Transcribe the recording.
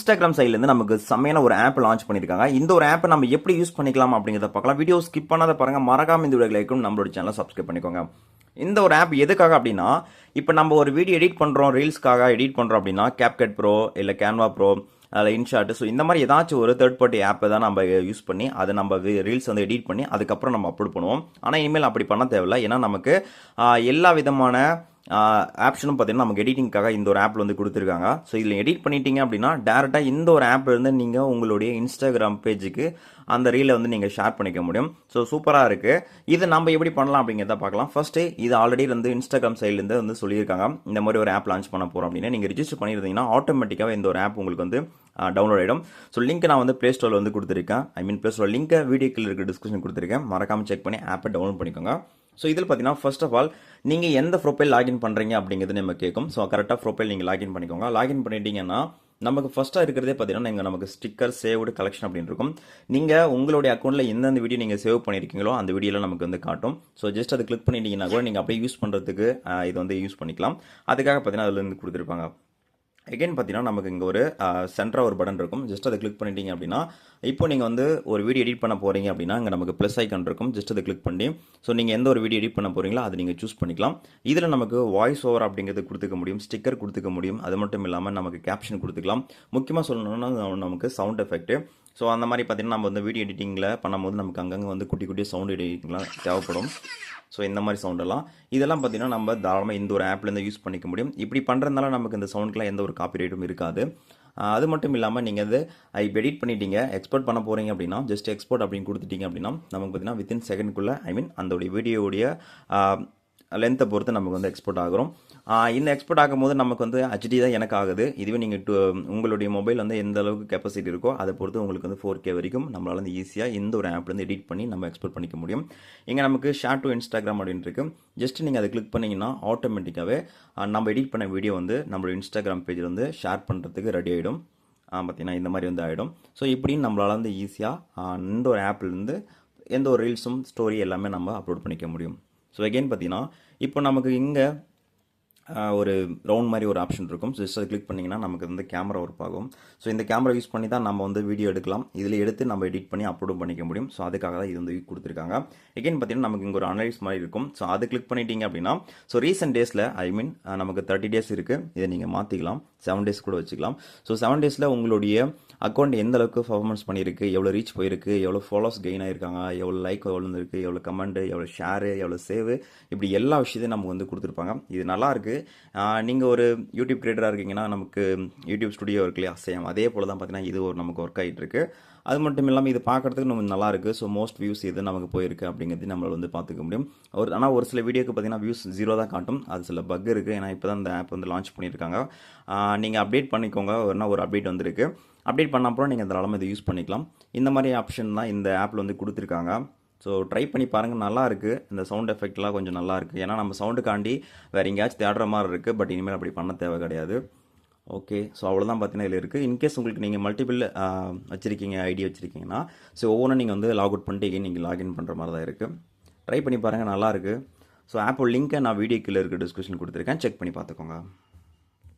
Instagram சைட்லேருந்து நமக்கு செம்மையான ஒரு ஆப் லான்ச் பண்ணியிருக்காங்க. இந்த ஒரு ஆப்பை நம்ம எப்படி யூஸ் பண்ணிக்கலாம் அப்படிங்கிறத பார்க்கலாம். வீடியோ ஸ்கிப் பண்ணாத பாருங்க, மறக்காம இந்த வீடியோ லைக்கும் நம்மளோட சேனலை சப்ஸ்கிரைப் பண்ணிக்கோங்க. இந்த ஒரு ஆப் எதுக்காக அப்படின்னா, இப்போ நம்ம ஒரு வீடியோ எடிட் பண்ணுறோம், ரீல்ஸ்க்காக எடிட் பண்ணுறோம் அப்படின்னா கேப்கட் ப்ரோ இல்லை கேன்வா ப்ரோ அதில் இன்ஷாட், ஸோ இந்த மாதிரி ஏதாச்சும் ஒரு தேர்ட் பார்ட்டி ஆப்பை தான் நம்ம யூஸ் பண்ணி அதை நம்ம ரீல்ஸ் வந்து எடிட் பண்ணி அதுக்கப்புறம் நம்ம அப்லோட் பண்ணுவோம். ஆனால் இனிமேல் அப்படி பண்ண தேவையில்லை. ஏன்னா நமக்கு எல்லா விதமான ஆப்ஷனும் பார்த்தீங்கன்னா நமக்கு எடிட்டிங்காக இந்த ஒரு ஆப்பில் வந்து கொடுத்துருக்காங்க. ஸோ இதில் எடிட் பண்ணிட்டீங்க அப்படின்னா டேரெக்டாக இந்த ஒரு ஆப்பில் இருந்து நீங்கள் உங்களுடைய இன்ஸ்டாகிராம் பேஜுக்கு அந்த ரீலை வந்து நீங்கள் ஷேர் பண்ணிக்க முடியும். ஸோ சூப்பராக இருக்குது. இது நம்ம எப்படி பண்ணலாம் அப்படிங்கிறத பார்க்கலாம். ஃபர்ஸ்ட்டு இது ஆல்ரெடி வந்து இன்ஸ்டாகிராம் சைட்லேருந்து வந்து சொல்லியிருக்காங்க, இந்த மாதிரி ஒரு ஆப் லான்ச் பண்ண போகிறோம் அப்படின்னு. நீங்கள் ரிஜிஸ்டர் பண்ணியிருந்தீங்கன்னா ஆட்டோமேட்டிக்காக இந்த ஒரு ஆப் உங்களுக்கு வந்து டவுன்லோட் ஆகிடும். ஸோ லிங்க் நான் வந்து ப்ளே ஸ்டோரில் வந்து கொடுத்துருக்கேன். ப்ளே ஸ்டோர் லிங்க்கை வீடியோக்கில் இருக்க டிஸ்கிரிப்ஷன் கொடுத்துருக்கேன். மறக்காமல் செக் பண்ணி ஆப்பை டவுன்லோட் பண்ணிக்கோங்க. ஸோ இதில் பார்த்தீங்கன்னா ஃபர்ஸ்ட் ஆஃப் ஆல் நீங்கள் எந்த ப்ரொஃபைல் லாகின் பண்ணுறீங்க அப்படிங்கிறது நம்ம கேட்கும். ஸோ கரெக்டாக ப்ரொஃபைல் நீங்கள் லாகின் பண்ணிக்கோங்க. லாகின் பண்ணிட்டீங்கன்னா நமக்கு ஃபர்ஸ்ட்டாக இருக்கிறதே பார்த்தீங்கன்னா நீங்கள் நமக்கு ஸ்டிக்கர் சேவ்டு கலெக்ஷன் அப்படின்னு இருக்கும். நீங்கள் உங்களுடைய அக்கௌண்ட்டில் எந்தெந்த வீடியோ நீங்கள் சேவ் பண்ணியிருக்கீங்களோ அந்த வீடியோலாம் நமக்கு வந்து காட்டும். ஸோ ஜஸ்ட் அதை கிளிக் பண்ணிட்டீங்கன்னா கூட நீங்கள் அப்படியே யூஸ் பண்ணுறதுக்கு இது வந்து யூஸ் பண்ணிக்கலாம். அதுக்காக பார்த்தீங்கன்னா அதில் இருந்து கொடுத்துருப்பாங்க. எகைன் பார்த்தீங்கன்னா நமக்கு இங்கே ஒரு சென்டராக ஒரு பட்டன் இருக்கும். ஜஸ்ட் அதை கிளிக் பண்ணிட்டீங்க அப்படின்னா இப்போ நீங்கள் வந்து ஒரு வீடியோ எடிட் பண்ண போகிறீங்க அப்படின்னா இங்கே நமக்கு ப்ளஸ் ஐக்கான் இருக்கும். ஜஸ்ட் அதை கிளிக் பண்ணி ஸோ நீங்கள் எந்த ஒரு வீடியோ எடிட் பண்ண போகிறீங்களோ அதை நீங்கள் சூஸ் பண்ணிக்கலாம். இதில் நமக்கு வாய்ஸ் ஓவர் அப்படிங்கிறது கொடுத்துக்க முடியும், ஸ்டிக்கர் கொடுத்துக்க முடியும். அது மட்டும் இல்லாமல் நமக்கு கேப்ஷன் கொடுத்துக்கலாம். முக்கியமாக சொல்லணும்னா நமக்கு சவுண்ட் எஃபெக்ட். ஸோ அந்த மாதிரி பார்த்தீங்கன்னா நம்ம வந்து வீடியோ எடிட்டிங்கில் பண்ணும்போது நமக்கு அங்கங்கே வந்து குட்டி குட்டி சவுண்ட் எடிட்டிங்லாம் தேவைப்படும். ஸோ இந்த மாதிரி சவுண்டெல்லாம் இதெல்லாம் பார்த்தீங்கன்னா நம்ம தாராளமாக இந்த ஒரு ஆப்லேருந்து யூஸ் பண்ணிக்க முடியும். இப்படி பண்ணுறதுனால நமக்கு இந்த சவுண்டுக்கெலாம் எந்த ஒரு காப்பிரைட்டும் இருக்காது. அது மட்டும் இல்லாமல் நீங்கள் அது இப்போ எடிட் பண்ணிட்டீங்க, எக்ஸ்போர்ட் பண்ண போகிறீங்க அப்படின்னா ஜஸ்ட் எக்ஸ்போர்ட் அப்படின்னு கொடுத்துட்டீங்க அப்படின்னா நமக்கு பார்த்தீங்கன்னா வித்தின் செகண்ட்குள்ளே அந்த வீடியோடைய லென்த்தை பொறுத்து நமக்கு வந்து எக்ஸ்போர்ட் ஆகிறோம். இந்த எக்ஸ்போர்ட் ஆகும்போது நமக்கு வந்து HD தான் எனக்கு ஆகுது. இதுவே நீங்கள் உங்களுடைய மொபைல் வந்து எந்த அளவுக்கு கெப்பாசிட்டி இருக்கோ அதை பொறுத்து உங்களுக்கு வந்து 4K வரைக்கும் நம்மளால் வந்து ஈஸியாக இந்த ஒரு ஆப்லேருந்து எடிட் பண்ணி நம்ம எக்ஸ்போர்ட் பண்ணிக்க முடியும். இங்கே நமக்கு ஷேர் டு இன்ஸ்டாகிராம் அப்படின்னு இருக்கு. ஜஸ்ட் நீங்கள் அதை கிளிக் பண்ணிங்கன்னா ஆட்டோமேட்டிக்காகவே நம்ம எடிட் பண்ண வீடியோ வந்து நம்மளோட இன்ஸ்டாகிராம் பேஜில் வந்து ஷேர் பண்ணுறதுக்கு ரெடி ஆகிடும். பார்த்தீங்கன்னா இந்த மாதிரி வந்து ஆகிடும். ஸோ இப்படின்னு நம்மளால் வந்து ஈஸியாக இந்த ஒரு ஆப்லேருந்து எந்த ஒரு ரீல்ஸும் ஸ்டோரி எல்லாமே நம்ம அப்லோட் பண்ணிக்க முடியும். ஸோ அகெயின் பார்த்தீங்கன்னா இப்போ நமக்கு இங்கே ஒரு ரவுண்ட் மாதிரி ஒரு ஆப்ஷன் இருக்கும். ஜஸ்ட் அதை கிளிக் பண்ணிங்கன்னா நமக்கு வந்து கேமரா ஒர்க் ஆகும். ஸோ இந்த கேமரா யூஸ் பண்ணி தான் நம்ம வந்து வீடியோ எடுக்கலாம். இதில் எடுத்து நம்ம எடிட் பண்ணி அப்லோடும் பண்ணிக்க முடியும். ஸோ அதுக்காக தான் இது வந்து கொடுத்துருக்காங்க. எகைன் பார்த்தீங்கன்னா நமக்கு இங்கே ஒரு அனலைஸ் மாதிரி இருக்கும். ஸோ அதை கிளிக் பண்ணிட்டீங்க அப்படின்னா ஸோ ரீசெண்ட் டேஸில் நமக்கு 30 டேஸ் இருக்குது. இதை நீங்கள் மாற்றிக்கலாம், 7 டேஸ் கூட வச்சுக்கலாம். ஸோ 7 டேஸில் உங்களுடைய அக்கௌண்ட் எந்த அளவுக்கு பர்ஃபார்மன்ஸ் பண்ணியிருக்கு, எவ்வளோ ரீச் போயிருக்கு, எவ்வளோ ஃபாலோவர்ஸ் கெயின் ஆகிருக்காங்க, எவ்வளோ லைக் எவ்வளோ இருக்குது, எவ்வளோ கமெண்ட், எவ்வளோ ஷேரு, எவ்வளோ சேவு, இப்படி எல்லா விஷயத்தையும் நமக்கு வந்து கொடுத்துருப்பாங்க. இது நல்லாயிருக்கு. நீங்கள் ஒரு யூடியூப் கிரியேட்டராக இருக்கீங்கன்னா நமக்கு யூடியூப் ஸ்டுடியோ இருக்கு இல்லையா, சேம் அதே போல் தான் பார்த்தீங்கன்னா இது ஒரு நமக்கு ஒர்க் ஆகிட்டு இருக்கு. அது மட்டும் இல்லாமல் இது பார்க்குறதுக்கு நம்ம நல்லாயிருக்கு. ஸோ மோஸ்ட் வியூஸ் எது நமக்கு போயிருக்கு அப்படிங்கிறது நம்மளால் வந்து பார்த்துக்க முடியும். ஆனால் ஒரு சில வீடியோக்கு பார்த்தீங்கன்னா வியூஸ் 0 தான் காட்டும். அது சில பக் இருக்குது. ஏன்னா இப்போ தான் இந்த ஆப் வந்து லான்ச் பண்ணியிருக்காங்க. நீங்கள் அப்டேட் பண்ணிக்கோங்க. ஒரு அப்டேட் வந்துருக்கு. அப்டேட் பண்ண அப்புறம் நீங்கள் தாராளமாக இதை யூஸ் பண்ணிக்கலாம். இந்த மாதிரி ஆப்ஷன் தான் இந்த ஆப்பில் வந்து கொடுத்துருக்காங்க. ஸோ ட்ரை பண்ணி பாருங்கள், நல்லாயிருக்கு. இந்த சவுண்ட் எஃபெக்ட்லாம் கொஞ்சம் நல்லாயிருக்கு. ஏன்னா நம்ம சவுண்டுக்காண்டி வேறு எங்கேயாச்சும் தேடுற மாதிரி இருக்குது. பட் இனிமேல் அப்படி பண்ண தேவை கிடையாது. ஓகே, ஸோ அவ்வளோதான் பார்த்தீங்கன்னா இதில் இருக்குது. இன்கேஸ் உங்களுக்கு நீங்கள் மல்டிபிள் வச்சுருக்கீங்க, ஐடி வச்சுருக்கீங்கன்னா ஸோ ஒவ்வொன்றும் நீங்கள் வந்து லாக் அவுட் பண்ணிட்டு நீங்கள் லாகின் பண்ணுற மாதிரி தான் இருக்குது. ட்ரை பண்ணி பாருங்கள், நல்லாயிருக்கு. ஸோ ஆப்போட லிங்க்கை நான் வீடியோக்குள்ளே இருக்க டிஸ்கிரிப்ஷன் கொடுத்துருக்கேன். செக் பண்ணி பார்த்துக்கோங்க.